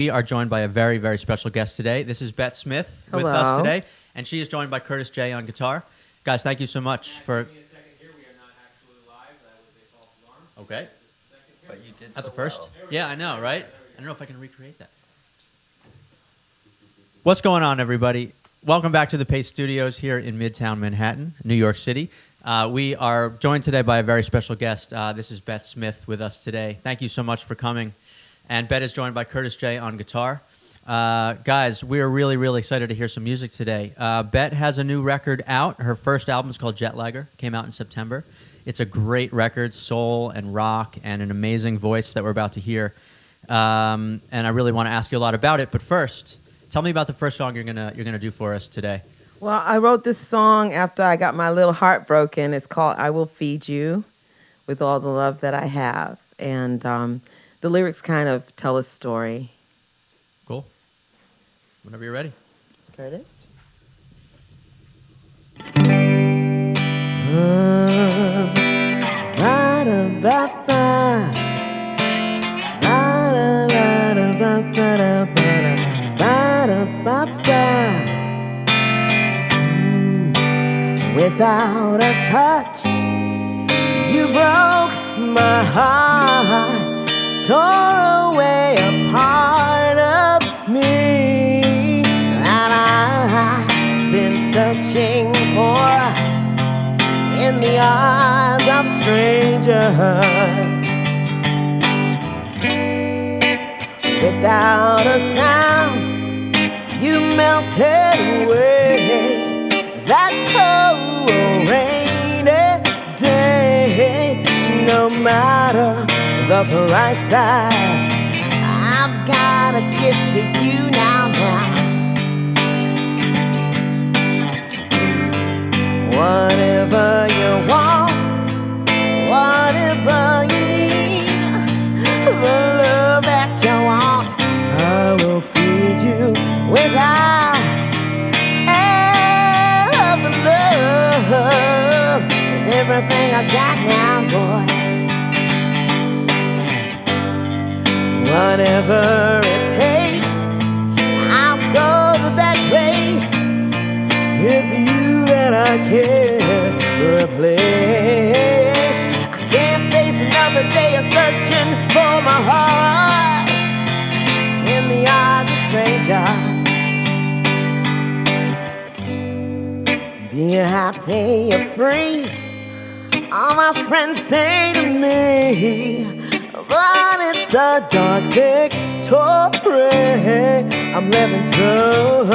We are joined by a very, very special guest today. This is Bette Smith with us today, and she is joined by Curtis J on guitar. Guys, thank you so much for... Give me a second here. We are not actually live. That was a false alarm. Okay. But you did That's so a first. well. Yeah, I know, right? I don't know if I can recreate that. What's going on, everybody? Welcome back to the Pace Studios here in Midtown Manhattan, New York City. We are joined today by a very special guest. This is Bette Smith with us today. Thank you so much for coming. And Bette is joined by Curtis J on guitar. Guys, we are really, really excited to hear some music today. Bette has a new record out. Her first album is called Jetlagger. Came out in September. It's a great record, soul and rock, and an amazing voice that we're about to hear. And I really want to ask you a lot about it. But first, tell me about the first song you're gonna do for us today. Well, I wrote this song after I got my little heart broken. It's called "I Will Feed You with All the Love That I Have," and the lyrics kind of tell a story. Cool. Whenever you're ready. Curtis? Without a touch, you broke my heart. Tore away a part of me that I've been searching for in the eyes of strangers. Without a sound, you melted away that cold rainy day. No matter the price I've gotta give to you now. Whatever you want, whatever you need, the love that you want, I will feed you without all of the love, with everything I got now, boy. Whatever it takes, I'll go to that place. It's you that I can't replace. I can't face another day of searching for my heart in the eyes of strangers. Be happy, you're free, all my friends say to me. But it's a dark victory I'm living through.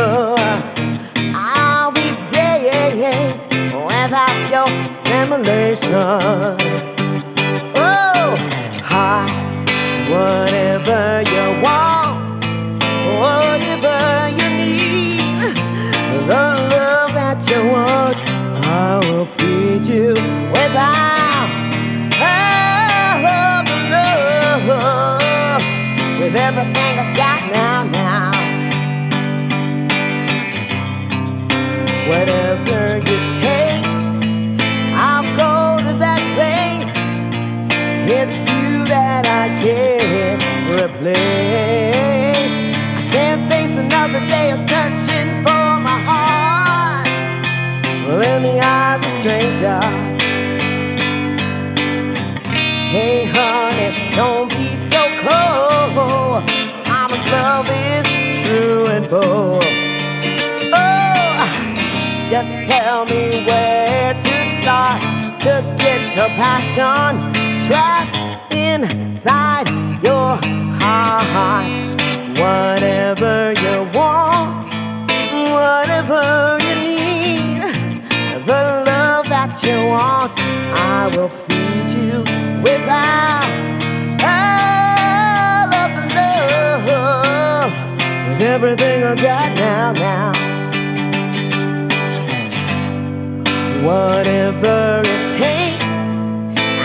All these days without your stimulation. Oh, heart, whatever you want, whatever you need, the love that you want, I will feed you without with everything I got now. Whatever it takes, I'll go to that place. It's you that I can't replace. I can't face another day of searching for my heart, well, in the eyes of strangers. Hey honey, don't be so cold. Mama's love is true and bold. Oh, just tell me where to start to get to passion trapped inside your heart. Whatever you want, whatever you need, the love that you want, I will feed you without all of the love, with everything I got now. Whatever it takes,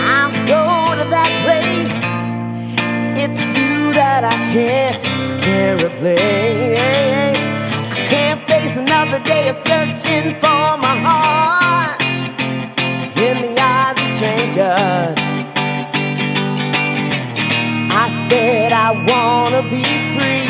I'll go to that place. It's you that I can't replace. I can't face another day of searching for my heart in the eyes of strangers. I said I wanna be free.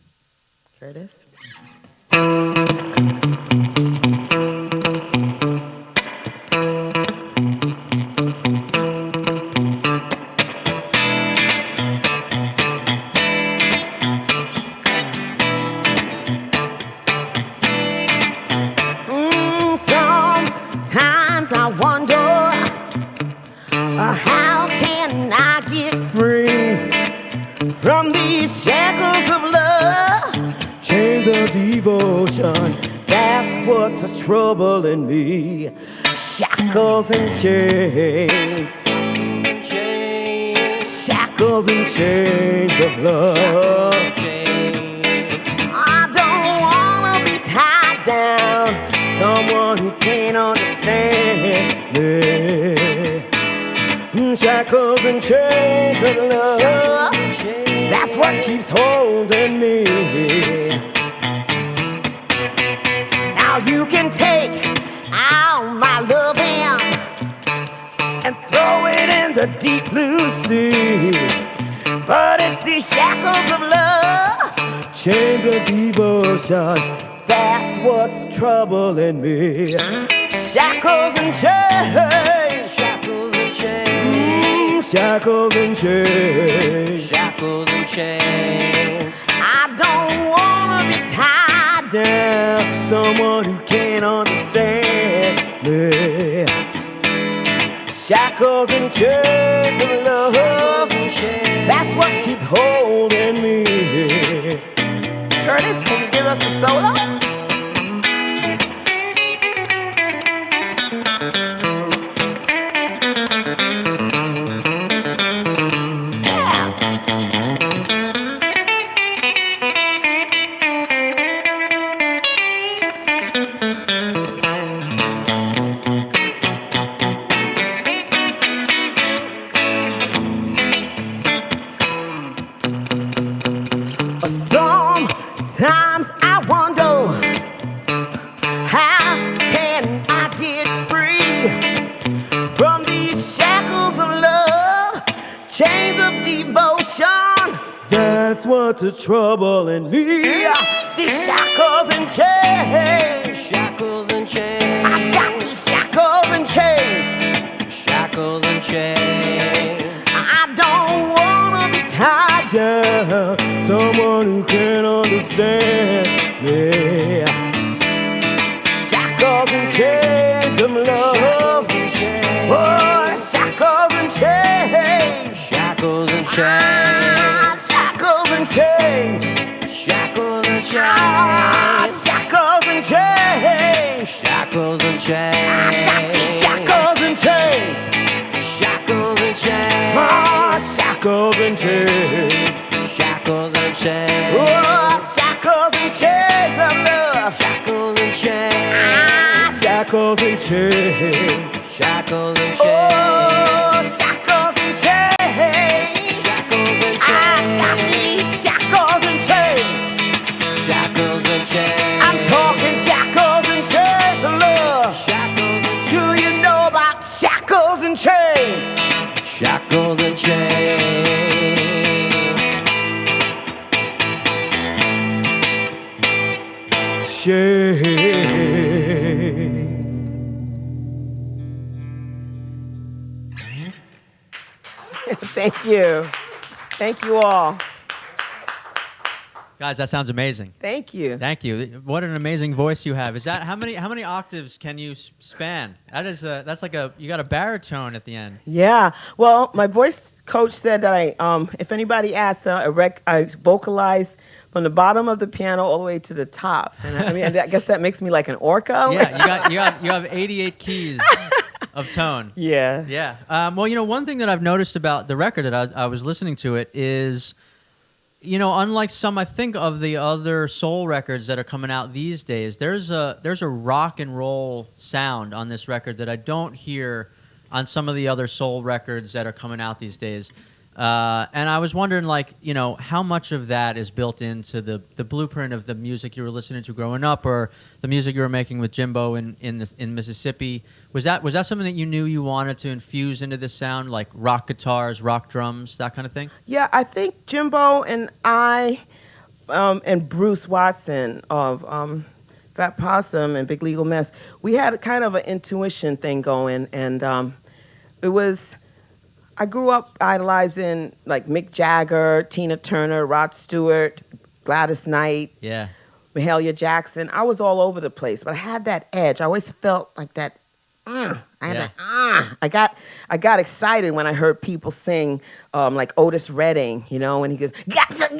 Curtis. Sometimes I wonder, how can I get free from these shackles of love, chains of devotion? That's what's a trouble in me. Shackles and chains, shackles and chains of love. I don't wanna be tied down, someone who can't understand me. Shackles and chains of love, that's what keeps holding me. Now you can take out my loving and throw it in the deep blue sea, but it's these shackles of love, chains of devotion, that's what's troubling me. Shackles and chains, shackles and chains, shackles and chains, shackles and chains. I don't wanna be tied down, someone who can't understand me. Shackles and chains of love, that's what keeps holding me. Curtis, can you give us a solo? Sometimes I wonder, how can I get free from these shackles of love, chains of devotion? That's what's a trouble in me. These shackles and chains, shackles and chains. I got these shackles and chains, shackles and chains. I don't wanna be tied down, someone who can understand me. Shackles and chains of love, oh, shackles and chains, shackles and chains, shackles and chains, shackles and chains, shackles and chains, shackles and chains. I got these shackles and chains, shackles and chains, oh, shackles and chains, shackles and chains, oh, shackles and chains of love, shackles and chains, shackles and chains, shackles and chains, oh, shackles and chains, shackles and chains. I got these shackles and chains, shackles and chains. I'm talking shackles and chains of love, shackles and chains. Do you know about shackles and chains? Shackles and chains. Thank you. Thank you all. Guys, that sounds amazing. Thank you. Thank you. What an amazing voice you have. Is that how many octaves can you span? That's like you got a baritone at the end. Yeah. Well, my voice coach said that if anybody asks, I vocalize from the bottom of the piano all the way to the top. And I mean, I guess that makes me like an orca. Yeah, you have 88 keys of tone. Yeah. Yeah. Well, one thing that I've noticed about the record that I was listening to it is, unlike some, I think, of the other soul records that are coming out these days, there's a rock and roll sound on this record that I don't hear on some of the other soul records that are coming out these days. And I was wondering, how much of that is built into the blueprint of the music you were listening to growing up, or the music you were making with Jimbo in Mississippi? Was that something that you knew you wanted to infuse into this sound, like rock guitars, rock drums, that kind of thing? Yeah, I think Jimbo and I and Bruce Watson of Fat Possum and Big Legal Mess, we had kind of an intuition thing going, and it was. I grew up idolizing like Mick Jagger, Tina Turner, Rod Stewart, Gladys Knight, Yeah. Mahalia Jackson. I was all over the place, but I had that edge. I always felt like that. I had Yeah. that. I got excited when I heard people sing like Otis Redding, you know, when he goes gotta.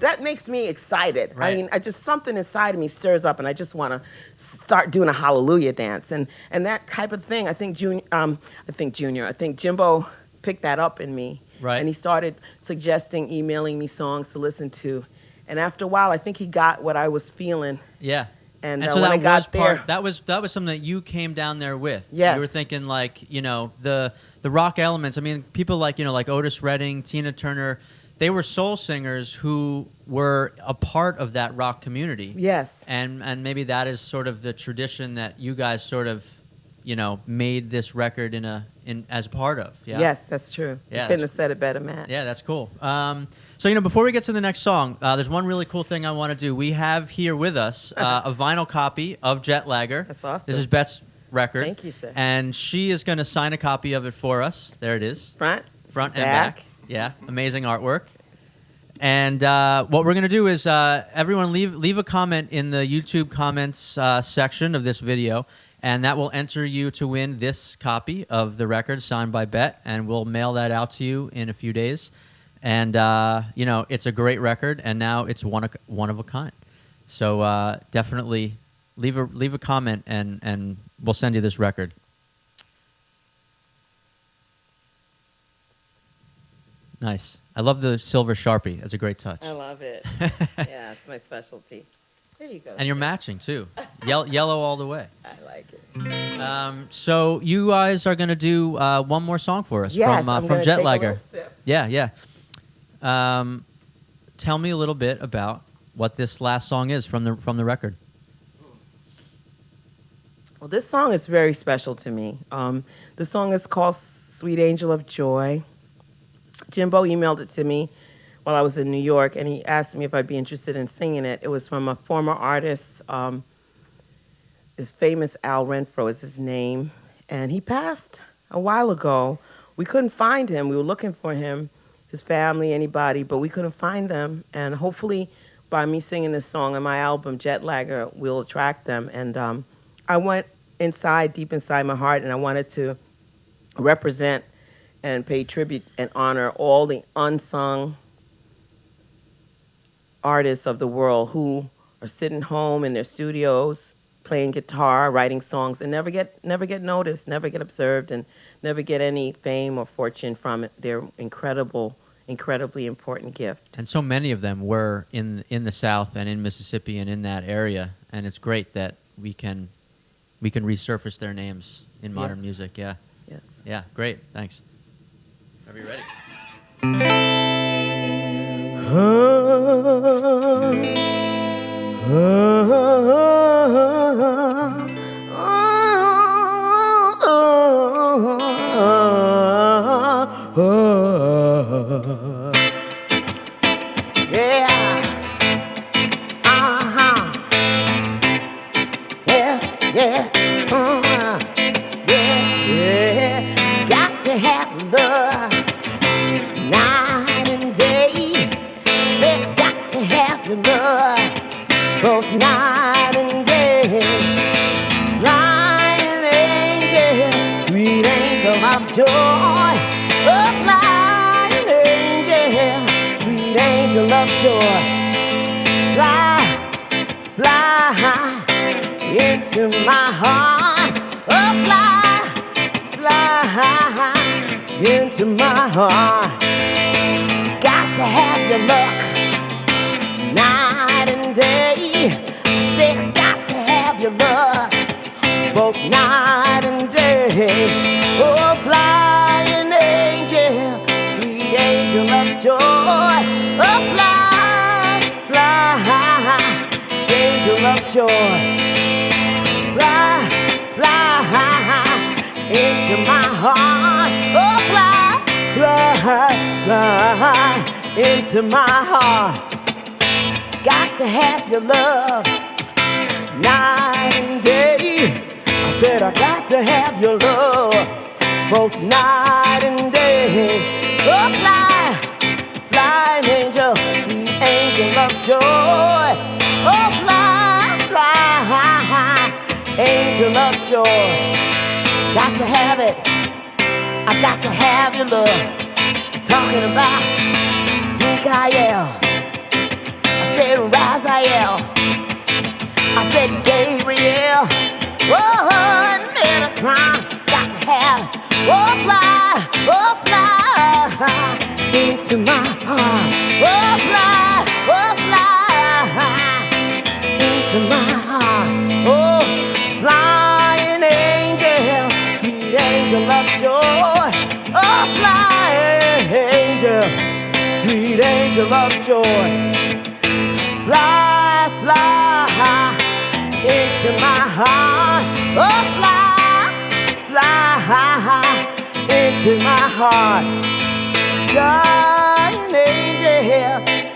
That makes me excited. Right. I mean, I just something inside of me stirs up, and I just want to start doing a hallelujah dance, and that type of thing. I think Jimbo picked that up in me, Right. and he started suggesting, emailing me songs to listen to, and after a while, I think he got what I was feeling. Yeah. And, so when that I got was there, that was something that you came down there with. Yes. You were thinking like, you know, the rock elements. I mean, people like, you know, like Otis Redding, Tina Turner, they were soul singers who were a part of that rock community. yes, And maybe that is sort of the tradition that you guys sort of, you know, made this record as part of. Yeah. yes, that's true. Yeah, You couldn't that's- have said it better, Matt. Yeah, that's cool. So, you know, before we get to the next song, there's one really cool thing I want to do. We have here with us a vinyl copy of Jet Lagger. That's awesome. This is Bette's record. Thank you, sir. And she is going to sign a copy of it for us. There it is. Front Front and back. back. Yeah, amazing artwork. And what we're going to do is everyone leave a comment in the YouTube comments section of this video, and that will enter you to win this copy of the record signed by Bette, and we'll mail that out to you in a few days. And you know, it's a great record, and now it's one of a kind. So definitely leave a comment, and we'll send you this record. Nice. I love the silver Sharpie. That's a great touch. I love it. Yeah, it's my specialty. There you go. And you're matching too. Yellow all the way. I like it. So you guys are gonna do one more song for us Yes, from I'm from gonna Jet take a Lagger. little sip. Yeah. Tell me a little bit about what this last song is from the record. Well, this song is very special to me. The song is called Sweet Angel of Joy. Jimbo emailed it to me while I was in New York, and he asked me if I'd be interested in singing it. It was from a former artist, his famous Al Renfro is his name, and he passed a while ago. We couldn't find him. We were looking for him, his family, anybody, but we couldn't find them. And hopefully by me singing this song on my album, Jet Lagger, will attract them. And I went deep inside my heart, and I wanted to represent and pay tribute and honor all the unsung artists of the world who are sitting home in their studios playing guitar, writing songs, and never get noticed, never get observed, and never get any fame or fortune from it. Their incredibly important gift. And so many of them were in the South and in Mississippi and in that area, and it's great that we can resurface their names in modern Yes. music. Yeah. Yes. Yeah, great. Thanks. Are you ready? Got to have love night and day. Said got to have your love both night and day. Flying angel, sweet angel of joy. Oh, flying angel, sweet angel of joy. Fly into my heart. Oh, fly into my heart. Got to have your luck night and day. I said I got to have your luck both night and day. Oh, flying angel, sweet angel of joy. Oh, fly, angel of joy. Fly into my heart. Oh, fly fly into my heart. Got to have your love night and day. I said I got to have your love both night and day. Oh, fly, flying angel, sweet angel of joy. Oh, fly, fly, angel of joy. Got to have it. I got to have your love. Talking about Mikael. I said Raziel. I said Gabriel. Oh, Metatron. Got to have. Oh, fly into my heart. Oh, fly into my heart. Oh, flying angel, sweet angel of joy. Oh, flying angel, sweet angel of joy. Fly, fly into my heart. Oh, fly into my heart. God, an angel,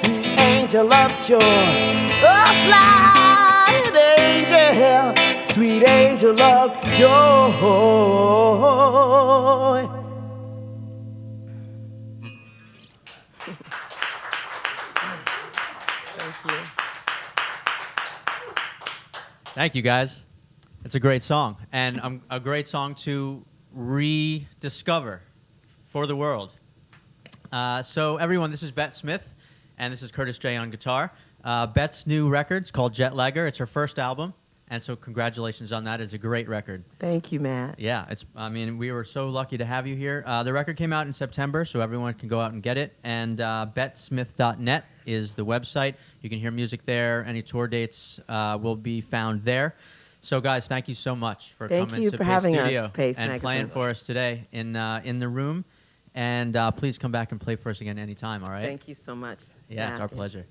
sweet angel of joy. Oh, fly, an angel, sweet angel of joy. Thank you. Thank you, guys. It's a great song, and a great song to rediscover for the world. So, everyone, this is Bette Smith, and this is Curtis J on guitar. Bette's new record's called Jet Lagger. It's her first album, and so congratulations on that. It's a great record. Thank you, Matt. Yeah, we were so lucky to have you here. The record came out in September, so everyone can go out and get it. And bettesmith.net is the website. You can hear music there. Any tour dates will be found there. So, guys, thank you so much for coming to Pace Studio and playing for us today in the room. And please come back and play for us again anytime, all right? Thank you so much. Yeah, Matt. It's our pleasure.